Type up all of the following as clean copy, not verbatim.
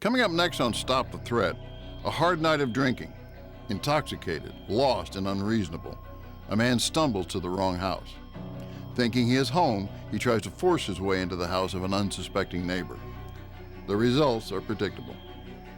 Coming up next on Stop the Threat, a hard night of drinking. Intoxicated, lost, and unreasonable. A man stumbles to the wrong house. Thinking he is home, he tries to force his way into the house of an unsuspecting neighbor. The results are predictable.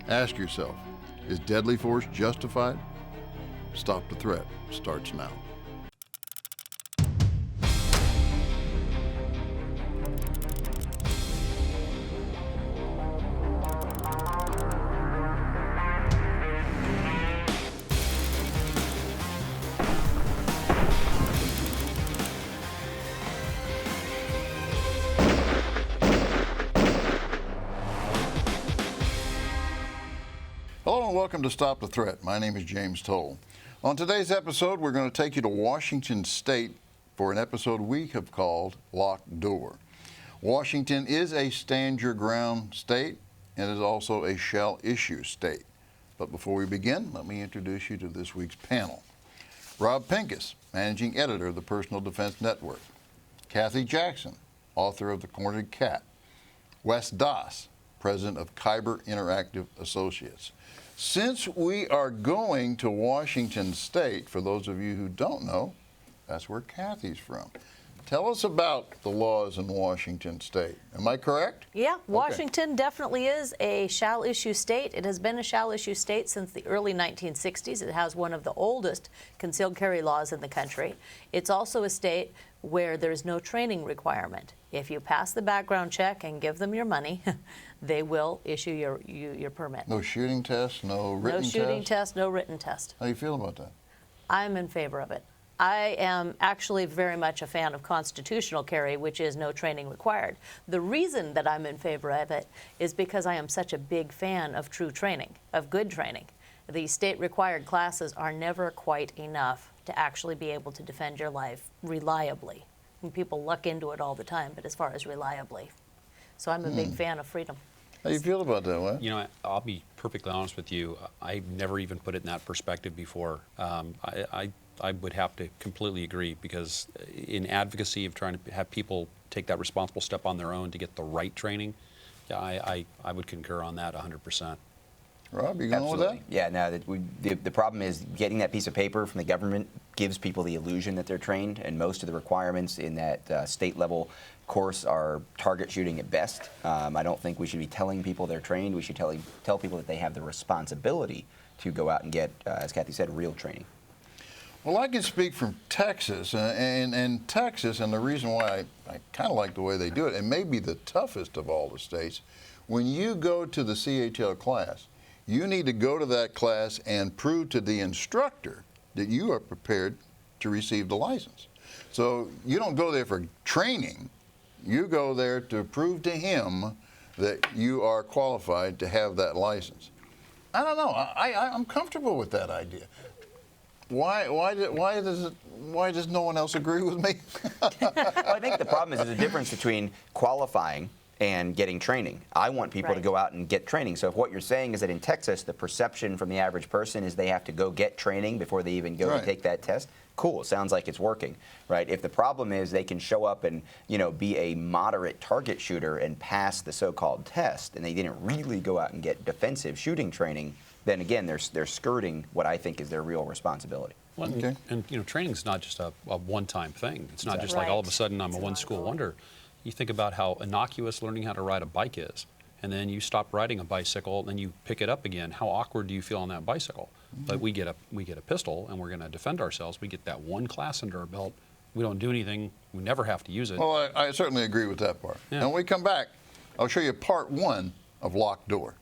Ask yourself, is deadly force justified? Stop the Threat starts now. Hello and welcome to Stop the Threat. My name is James Towle. On today's episode, we're going to take you to Washington State for an episode we have called Locked Door. Washington is a stand your ground state and is also a shall issue state. But before we begin, let me introduce you to this week's panel. Rob Pincus, managing editor of the Personal Defense Network. Kathy Jackson, author of The Cornered Cat. Wes Doss, president of Kyber Interactive Associates. Since we are going to Washington State, for those of you who don't know, that's where Kathy's from. Tell us about the laws in Washington State. Am I correct? Yeah, Washington definitely is a shall issue state. It has been a shall issue state since the early 1960s. It has one of the oldest concealed carry laws in the country. It's also a state where there's no training requirement. If you pass the background check and give them your money, they will issue your permit. No shooting test, no written test? No shooting test, no written test. How do you feel about that? I'm in favor of it. I am actually very much a fan of constitutional carry, which is no training required. The reason that I'm in favor of it is because I am such a big fan of true training, of good training. The state-required classes are never quite enough to actually be able to defend your life reliably. And people luck into it all the time, but as far as reliably. So I'm a big fan of freedom. How do you feel about that, Wes? You know, I'll be perfectly honest with you. I never even put it in that perspective before. I would have to completely agree, because in advocacy of trying to have people take that responsible step on their own to get the right training, yeah, I would concur on that 100%. Rob, you going with that? Yeah, no, the problem is getting that piece of paper from the government gives people the illusion that they're trained, and most of the requirements in that state-level course are target shooting at best. I don't think we should be telling people they're trained. We should tell people that they have the responsibility to go out and get, as Kathy said, real training. Well, I can speak from Texas, and Texas, and the reason why I kind of like the way they do it, it may be the toughest of all the states. When you go to the CHL class, you need to go to that class and prove to the instructor that you are prepared to receive the license. So you don't go there for training. You go there to prove to him that you are qualified to have that license. I don't know. I'm comfortable with that idea. Why does no one else agree with me? Well, I think the problem is there's a difference between qualifying and getting training. I want people to go out and get training. So if what you're saying is that in Texas, the perception from the average person is they have to go get training before they even go and take that test, cool, sounds like it's working, right? If the problem is they can show up and, you know, be a moderate target shooter and pass the so-called test, and they didn't really go out and get defensive shooting training, then again, they're skirting what I think is their real responsibility. Well, and you know, training's not just a one-time thing. It's not just like all of a sudden I'm a one-school wonder. You think about how innocuous learning how to ride a bike is, and then you stop riding a bicycle, and then you pick it up again. How awkward do you feel on that bicycle? But we get a pistol, and we're going to defend ourselves. We get that one class under our belt. We don't do anything. We never have to use it. Well, I certainly agree with that part. Yeah. And when we come back, I'll show you part one of Locked Door.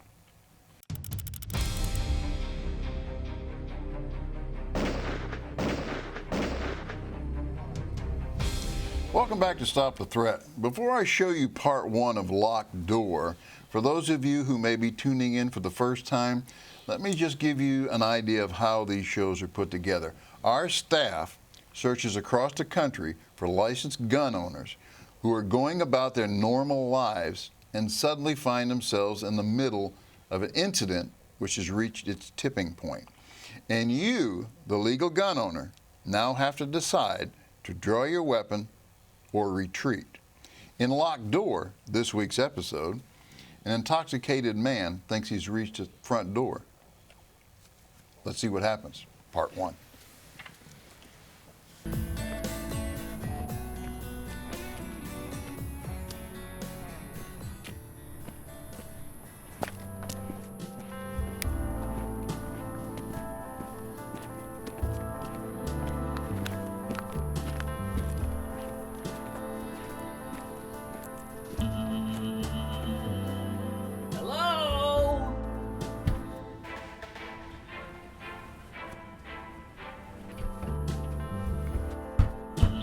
Welcome back to Stop the Threat. Before I show you part one of Locked Door, for those of you who may be tuning in for the first time, let me just give you an idea of how these shows are put together. Our staff searches across the country for licensed gun owners who are going about their normal lives and suddenly find themselves in the middle of an incident which has reached its tipping point. And you, the legal gun owner, now have to decide to draw your weapon or retreat. In Locked Door, this week's episode, An intoxicated man thinks he's reached the front door. Let's see what happens. Part 1. Hello?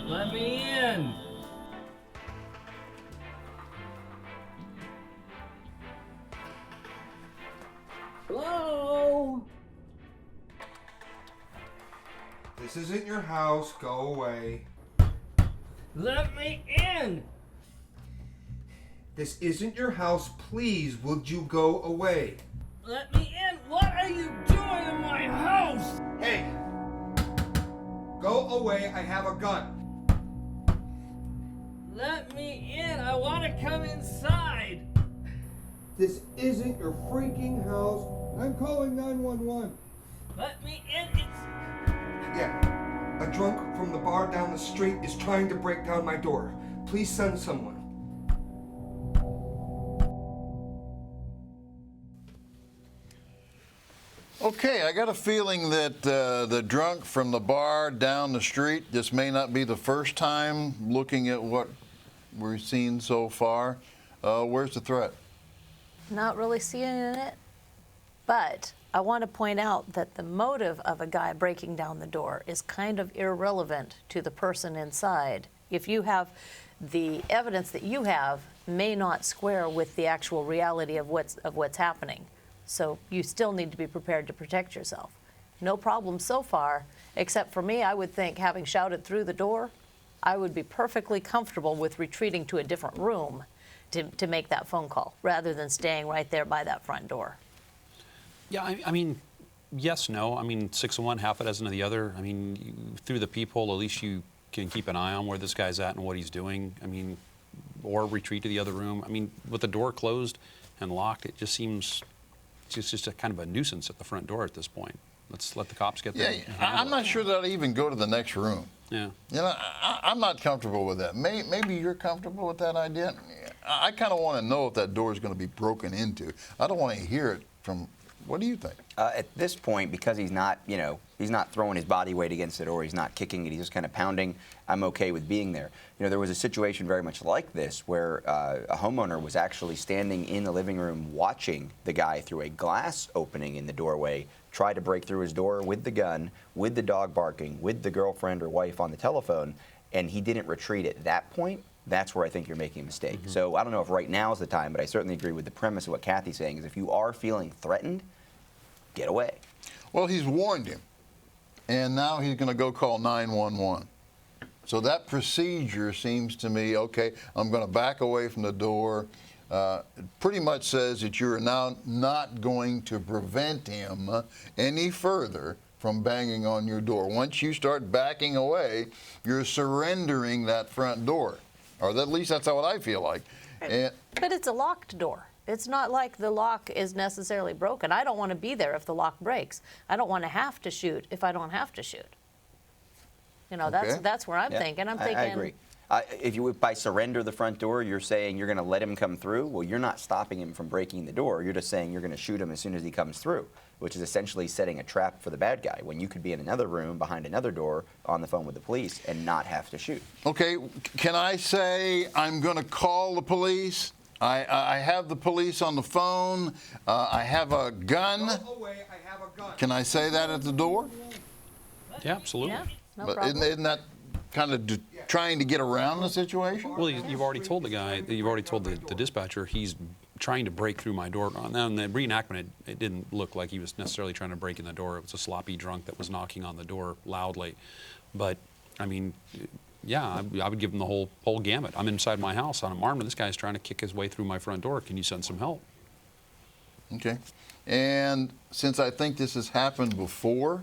Let me in. Hello? This isn't your house. Go away. Let me in. This isn't your house. Please, would you go away? Let me in. What are you doing in my house? Hey! Go away. I have a gun. Let me in. I want to come inside. This isn't your freaking house. I'm calling 911. Let me in. Yeah. A drunk from the bar down the street is trying to break down my door. Please send someone. Okay, I got a feeling that the drunk from the bar down the street, this may not be the first time looking at what we've seen so far. Where's the threat? Not really seeing it, but I want to point out that the motive of a guy breaking down the door is kind of irrelevant to the person inside. If you have the evidence that you have may not square with the actual reality of what's happening. So you still need to be prepared to protect yourself. No problem so far, except for me, I would think having shouted through the door, I would be perfectly comfortable with retreating to a different room to make that phone call, rather than staying right there by that front door. Yeah, I mean, yes, no. I mean, 6 of one, half a dozen of the other. I mean, through the peephole, at least you can keep an eye on where this guy's at and what he's doing. I mean, or retreat to the other room. I mean, with the door closed and locked, it just seems it's just a kind of a nuisance at the front door at this point. Let's let the cops get there. Yeah, I'm not sure that I'd even go to the next room. Yeah. You know, I'm not comfortable with that. Maybe you're comfortable with that idea. I kind of want to know if that door is going to be broken into. I don't want to hear it from. What do you think? At this point, because he's not, he's not throwing his body weight against it, or he's not kicking it, he's just kind of pounding, I'm okay with being there. There was a situation very much like this where a homeowner was actually standing in the living room watching the guy through a glass opening in the doorway try to break through his door with the gun, with the dog barking, with the girlfriend or wife on the telephone, and he didn't retreat at that point. That's where I think you're making a mistake. Mm-hmm. So I don't know if right now is the time, but I certainly agree with the premise of what Kathy's saying, is if you are feeling threatened, get away. Well, he's warned him, and now he's going to go call 911. So that procedure seems to me, okay, I'm going to back away from the door. It pretty much says that you're now not going to prevent him any further from banging on your door. Once you start backing away, you're surrendering that front door. Or at least that's what I feel like. But it's a locked door. It's not like the lock is necessarily broken. I don't want to be there if the lock breaks. I don't want to have to shoot if I don't have to shoot. Okay. That's where I'm thinking. I'm thinking. I agree. If you by surrender the front door, you're saying you're going to let him come through. Well, you're not stopping him from breaking the door. You're just saying you're going to shoot him as soon as he comes through, which is essentially setting a trap for the bad guy when you could be in another room behind another door on the phone with the police and not have to shoot. Okay, can I say I'm going to call the police? I have the police on the phone. I have a gun. Go away, I have a gun. Can I say that at the door? Yeah, absolutely. Yeah, no But problem. isn't that kind of trying to get around the situation? Well, you've already told the guy, you've already told the dispatcher he's trying to break through my door. Now, in the reenactment, it didn't look like he was necessarily trying to break in the door. It was a sloppy drunk that was knocking on the door loudly. But, I mean, yeah, I would give him the whole gamut. I'm inside my house, I'm armed, and this guy's trying to kick his way through my front door. Can you send some help? Okay. And since I think this has happened before,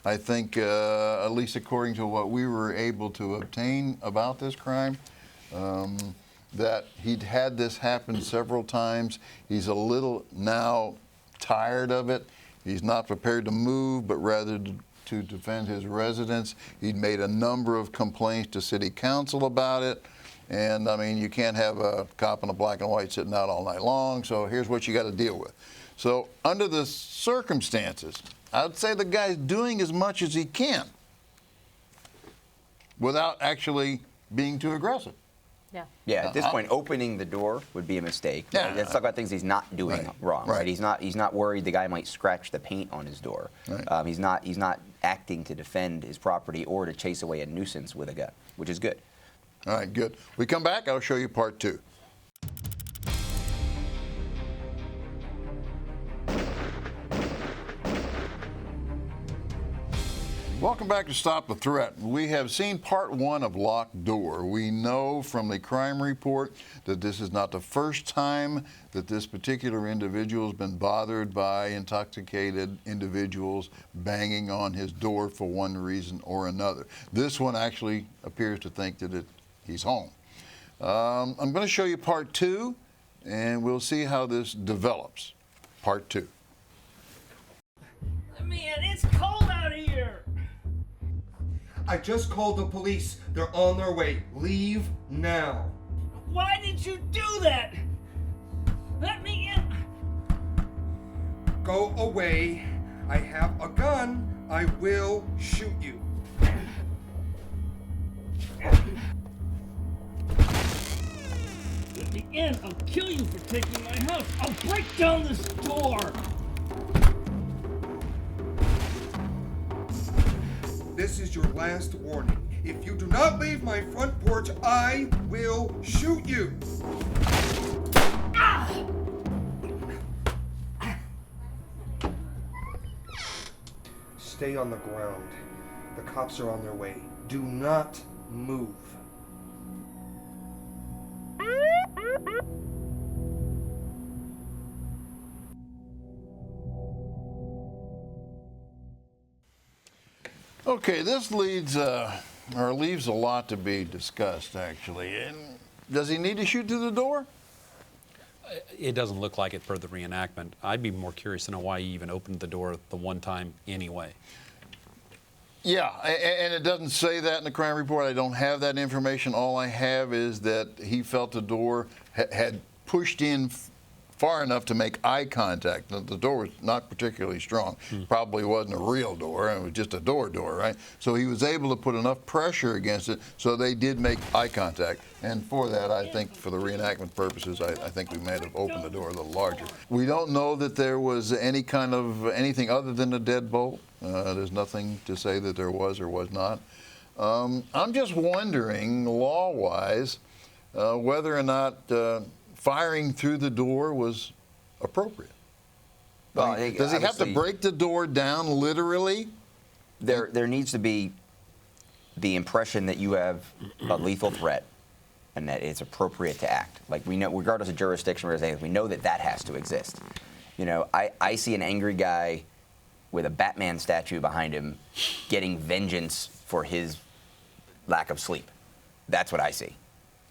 I think, at least according to what we were able to obtain about this crime, that he'd had this happen several times. He's a little now tired of it. He's not prepared to move, but rather to defend his residents. He'd made a number of complaints to city council about it. And I mean, you can't have a cop in a black and white sitting out all night long, so here's what you got to deal with. So under the circumstances, I'd say the guy's doing as much as he can without actually being too aggressive. Yeah. Yeah, at this point, opening the door would be a mistake. Yeah. Let's talk about things he's not doing wrong. Right. He's not worried the guy might scratch the paint on his door. Right. He's not acting to defend his property or to chase away a nuisance with a gun, which is good. All right, good. We come back, I'll show you part 2. Welcome back to Stop the Threat. We have seen part 1 of Locked Door. We know from the crime report that this is not the first time that this particular individual has been bothered by intoxicated individuals banging on his door for one reason or another. This one actually appears to think that he's home. I'm going to show you part 2, and we'll see how this develops. Part 2. Man, it's cold out here. I just called the police. They're on their way. Leave now. Why did you do that? Let me in. Go away. I have a gun. I will shoot you. Let me in. I'll kill you for taking my house. I'll break down this door. This is your last warning. If you do not leave my front porch, I will shoot you. Stay on the ground. The cops are on their way. Do not move. Okay, this leaves a lot to be discussed, actually. And does he need to shoot through the door? It doesn't look like it per the reenactment. I'd be more curious to know why he even opened the door the one time anyway. Yeah, and it doesn't say that in the crime report. I don't have that information. All I have is that he felt the door had pushed in far enough to make eye contact. The door was not particularly strong. Probably wasn't a real door. It was just a door, right? So he was able to put enough pressure against it so they did make eye contact. And for that, I think for the reenactment purposes, I think we may have opened the door a little larger. We don't know that there was any kind of anything other than a deadbolt. There's nothing to say that there was or was not. I'm just wondering, law-wise, whether or not firing through the door was appropriate. Well, I think does he have to break the door down literally? There needs to be the impression that you have a lethal threat and that it's appropriate to act. Like, we know, regardless of jurisdiction, we know that that has to exist. You know, I see an angry guy with a Batman statue behind him getting vengeance for his lack of sleep. That's what I see.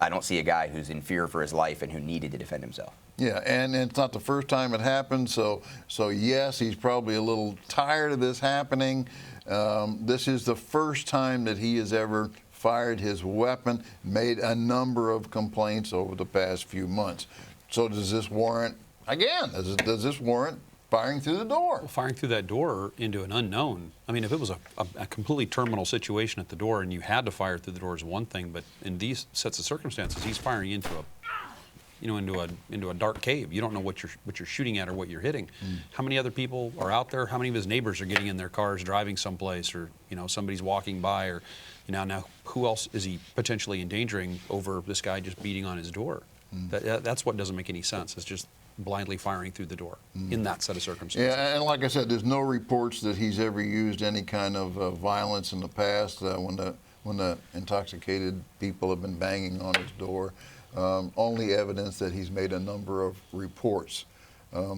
I don't see a guy who's in fear for his life and who needed to defend himself. Yeah, and it's not the first time it happened, so yes, he's probably a little tired of this happening. This is the first time that he has ever fired his weapon, made a number of complaints over the past few months. So does this warrant, again, does this warrant firing through the door? Well, firing through that door into an unknown. I mean, if it was a completely terminal situation at the door and you had to fire through the door is one thing, but in these sets of circumstances, he's firing into a dark cave. You don't know what you're shooting at or what you're hitting. How many other people are out there? How many of his neighbors are getting in their cars driving someplace, or somebody's walking by, or now who else is he potentially endangering over this guy just beating on his door? That's what doesn't make any sense. It's just blindly firing through the door in that set of circumstances. Yeah, and like I said, there's no reports that he's ever used any kind of violence in the past when the intoxicated people have been banging on his door. Only evidence that he's made a number of reports. What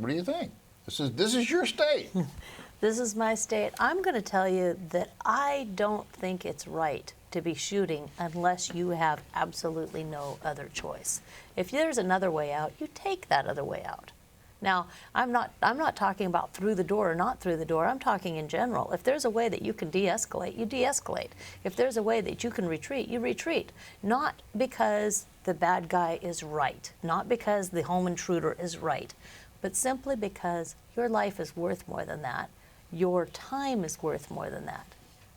do you think? This is your state. This is my state. I'm going to tell you that I don't think it's right to be shooting unless you have absolutely no other choice. If there's another way out, you take that other way out. Now, I'm not talking about through the door or not through the door. I'm talking in general. If there's a way that you can de-escalate, you de-escalate. If there's a way that you can retreat, you retreat. Not because the bad guy is right, not because the home intruder is right, but simply because your life is worth more than that. Your time is worth more than that.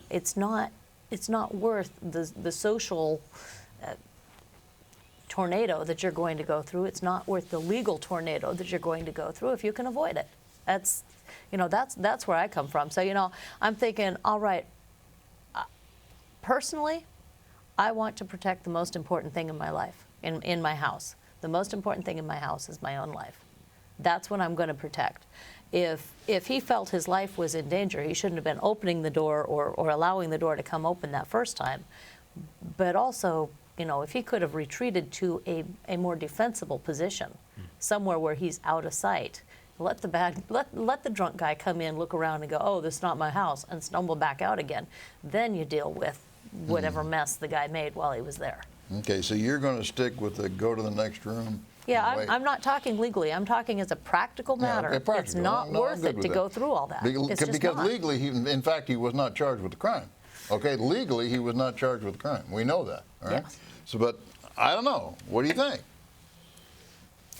It's not worth the social tornado that you're going to go through. It's not worth the legal tornado that you're going to go through if you can avoid it. That's where I come from. So, I'm thinking, all right, personally, I want to protect the most important thing in my life, in my house. The most important thing in my house is my own life. That's what I'm going to protect. If he felt his life was in danger, he shouldn't have been opening the door or allowing the door to come open that first time. But also, if he could have retreated to a more defensible position, somewhere where he's out of sight, let the drunk guy come in, look around and go, oh, this is not my house, and stumble back out again. Then you deal with whatever mess the guy made while he was there. Okay, so you're going to stick with the go to the next room? Yeah, I'm not talking legally. I'm talking as a practical matter. Yeah, practical. It's not worth it to go through all that. Because legally, in fact, he was not charged with the crime. Okay, legally, he was not charged with the crime. We know that, all right? Yes. So, but I don't know. What do you think?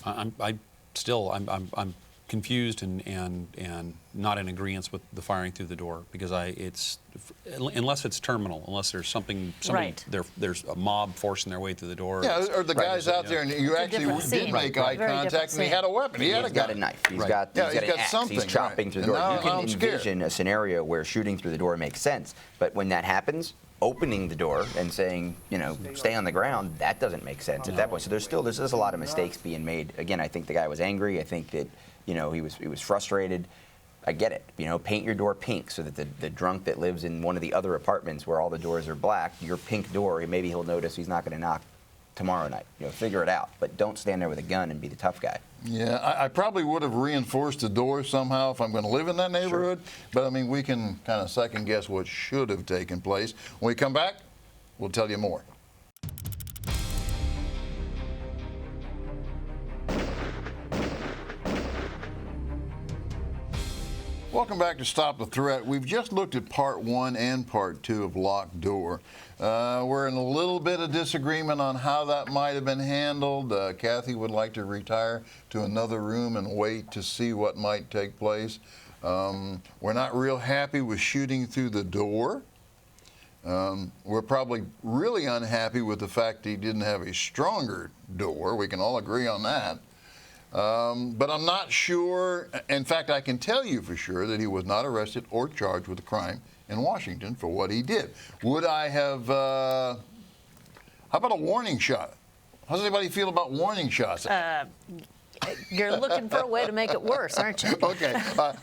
I'm confused and not in agreement with the firing through the door, because unless it's terminal, unless there's somebody Right. there's a mob forcing their way through the door. Yeah, or the guy's out there and you actually different did scene. make eye Very contact different and he scene. had a weapon. He had a He's got a gun. knife. He's Right. got Yeah, he's got an axe. something, He's chopping right. through the door. And You now can I'm scared. envision a scenario where shooting through the door makes sense, but when that happens, opening the door and saying, stay on the ground, that doesn't make sense at that point. So there's just a lot of mistakes being made. Again, I think the guy was angry. I think that he was frustrated. I get it. Paint your door pink so that the drunk that lives in one of the other apartments where all the doors are black, your pink door, maybe he'll notice he's not going to knock tomorrow night. Figure it out. But don't stand there with a gun and be the tough guy. Yeah, I probably would have reinforced the door somehow if I'm going to live in that neighborhood. Sure. But, we can kind of second guess what should have taken place. When we come back, we'll tell you more. Welcome back to Stop the Threat. We've just looked at part 1 and part 2 of Locked Door. We're in a little bit of disagreement on how that might have been handled. Kathy would like to retire to another room and wait to see what might take place. We're not real happy with shooting through the door. We're probably really unhappy with the fact he didn't have a stronger door. We can all agree on that. But I'm not sure. In fact, I can tell you for sure that he was not arrested or charged with a crime in Washington for what he did. Would I have, how about a warning shot? How does anybody feel about warning shots? You're looking for a way to make it worse, aren't you? Okay,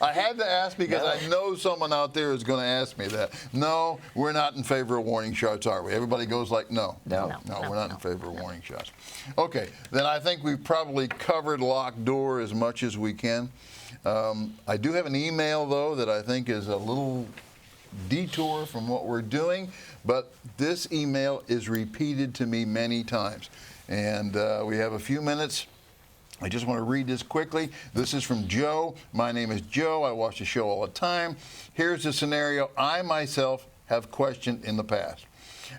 I had to ask because I know someone out there is going to ask me that. No, we're not in favor of warning shots, are we? Everybody goes like, no, we're not in favor of warning shots. Okay, then I think we've probably covered Locked Door as much as we can. I do have an email, though, that I think is a little detour from what we're doing, but this email is repeated to me many times. And we have a few minutes. I just want to read this quickly. This is from Joe. My name is Joe. I watch the show all the time. Here's the scenario I myself have questioned in the past.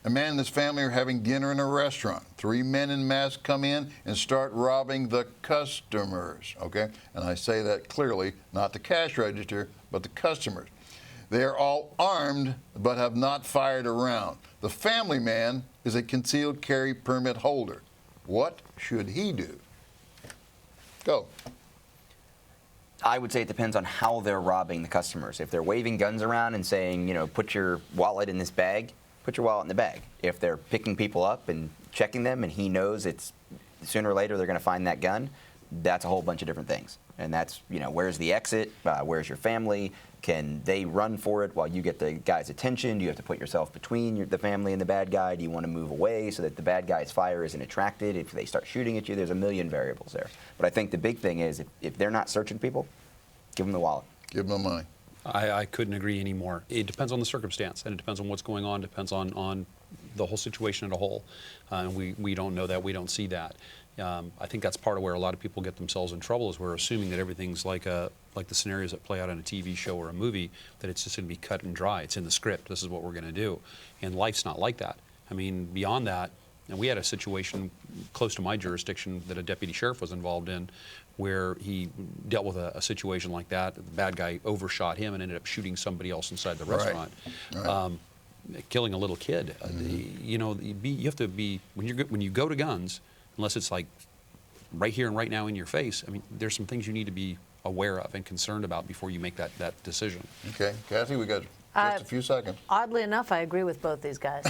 A man and his family are having dinner in a restaurant. 3 men in masks come in and start robbing the customers, okay? And I say that clearly, not the cash register, but the customers. They are all armed but have not fired a round. The family man is a concealed carry permit holder. What should he do? Go. I would say it depends on how they're robbing the customers. If they're waving guns around and saying, put your wallet in this bag, put your wallet in the bag. If they're picking people up and checking them and he knows it's sooner or later they're going to find that gun, that's a whole bunch of different things. And that's, where's the exit? Where's your family? Can they run for it while you get the guy's attention? Do you have to put yourself between the family and the bad guy? Do you want to move away so that the bad guy's fire isn't attracted? If they start shooting at you, there's a million variables there. But I think the big thing is if they're not searching people, give them the wallet. Give them the money. I couldn't agree anymore. It depends on the circumstance, and it depends on what's going on. Depends on the whole situation as a whole. And we don't know that. We don't see that. I think that's part of where a lot of people get themselves in trouble, is we're assuming that everything's like the scenarios that play out on a TV show or a movie, that it's just going to be cut and dry. It's in the script. This is what we're going to do. And life's not like that. I mean, beyond that, and we had a situation close to my jurisdiction that a deputy sheriff was involved in, where he dealt with a situation like that. The bad guy overshot him and ended up shooting somebody else inside the restaurant, killing a little kid. You know, you have to be, when you go to guns, unless it's like right here and right now in your face, I mean, there's some things you need to be aware of and concerned about before you make that decision. Okay, Kathy, we got just a few seconds. Oddly enough, I agree with both these guys.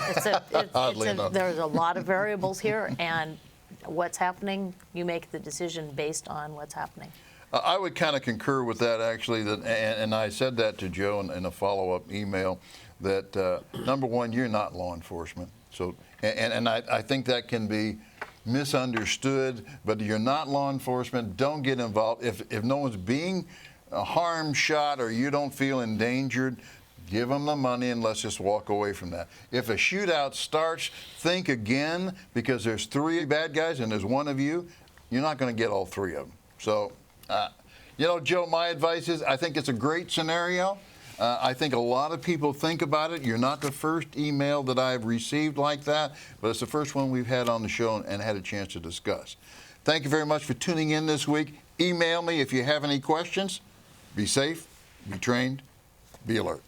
There's a lot of variables here, and what's happening, you make the decision based on what's happening. I would kind of concur with that, actually, and I said that to Joe in a follow-up email, that number one, you're not law enforcement. So, and I think that can be misunderstood, but you're not law enforcement. Don't get involved. If no one's being harmed, shot, or you don't feel endangered, give them the money and let's just walk away from that. If a shootout starts, think again, because there's 3 bad guys and there's one of you. You're not going to get all 3 of them. So, you know, Joe, my advice is, I think it's a great scenario. I think a lot of people think about it. You're not the first email that I've received like that, but it's the first one we've had on the show and had a chance to discuss. Thank you very much for tuning in this week. Email me if you have any questions. Be safe, be trained, be alert.